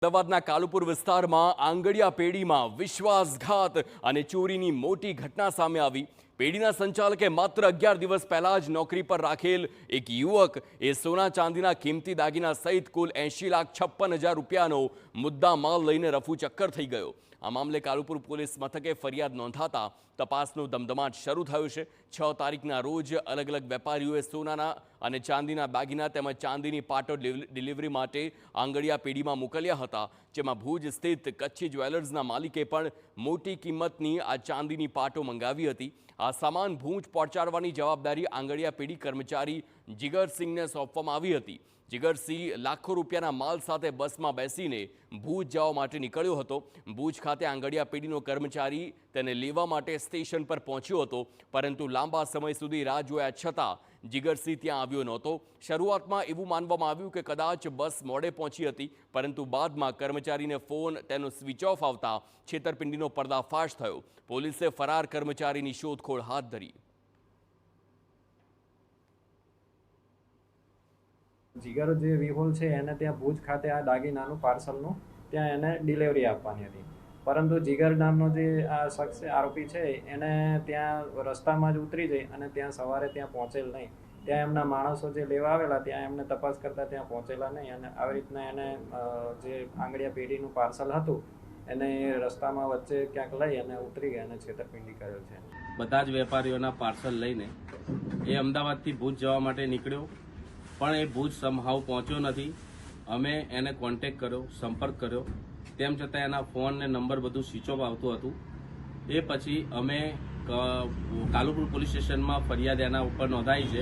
અમદાવાદના કાલુપુર વિસ્તારમાં આંગડિયા પેઢીમાં વિશ્વાસઘાત અને ચોરીની મોટી ઘટના સામે આવી। પેઢીના સંચાલકે માત્ર 11 દિવસ પહેલા જ નોકરી પર રાખેલ એક યુવક એ સોના ચાંદીના કિંમતી દાગીના સહિત કુલ 80,56,000 રૂપિયાનો મુદ્દા માલ લઈને રફુચક્કર થઈ ગયો। આ મામલે કાલુપુર પોલીસ મથકે ફરિયાદ નોંધાતા તપાસનો ધમધમાટ શરૂ થયો છે। 6 તારીખના રોજ અલગ અલગ વેપારીઓએ સોનાના અને ચાંદીના દાગીના તેમજ ચાંદીની પાટો ડિલિવરી માટે આંગડિયા પેઢીમાં મોકલ્યા હતા, જેમાં ભુજ સ્થિત કચ્છી જ્વેલર્સના માલિકે પણ મોટી કિંમતની આ ચાંદીની પાટો મંગાવી હતી। આ સામાન ભુજ પહોંચાડવાની જવાબદારી આંગડિયા પેઢી કર્મચારી જીગરસિંહને સોંપવામાં આવી હતી। જીગરસિંહ લાખો રૂપિયાના માલ સાથે બસમાં બેસીને ભુજ જવા માટે નીકળ્યો હતો। ભુજ ખાતે આંગડિયા પેઢીનો કર્મચારી તેને લેવા માટે સ્ટેશન પર પહોંચ્યો હતો, પરંતુ લાંબા સમય સુધી રાહ જોયા છતાં જીગરસિંહ ત્યાં આવ્યો નહોતો। શરૂઆતમાં એવું માનવામાં આવ્યું કે કદાચ બસ મોડે પહોંચી હતી, પરંતુ બાદમાં કર્મચારીને ફોન તેનો સ્વિચ ઓફ આવતા છેતરપિંડીનો પર્દાફાશ થયો। પોલીસે ફરાર કર્મચારીની શોધખોળ હાથ ધરી। જીગર જે વિહોલ છે એને ત્યાં ભુજ ખાતે આ દાગીનાનું પાર્સલનું ત્યાં એને ડિલિવરી આપવાની હતી, પરંતુ જીગર નામનો જે આ શખ્સ આરોપી છે એને ત્યાં રસ્તામાં જ ઉતરી જઈ અને ત્યાં સવારે ત્યાં પહોંચેલ નહીં। ત્યાં એમના માણસો જે લેવા આવેલા ત્યાં એમને તપાસ કરતા ત્યાં પહોંચેલા નહીં અને આવી રીતના એને જે આંગડિયા પેઢીનું પાર્સલ હતું એને રસ્તામાં વચ્ચે ક્યાંક લઈ અને ઉતરી ગયા અને છેતરપિંડી કરેલ છે। બધા જ વેપારીઓના પાર્સલ લઈને એ અમદાવાદથી ભુજ જવા માટે નીકળ્યો, પણ એ ભુજ સમહાવ પહોંચ્યો નથી। અમે એને કોન્ટેક કર્યો, સંપર્ક કર્યો, તેમ છતાં એના ફોન ને નંબર બધું સ્વિચ ઓફ આવતું હતું। એ પછી અમે કાલુપુર પોલીસ સ્ટેશનમાં ફરિયાદ એના ઉપર નોંધાઈ છે।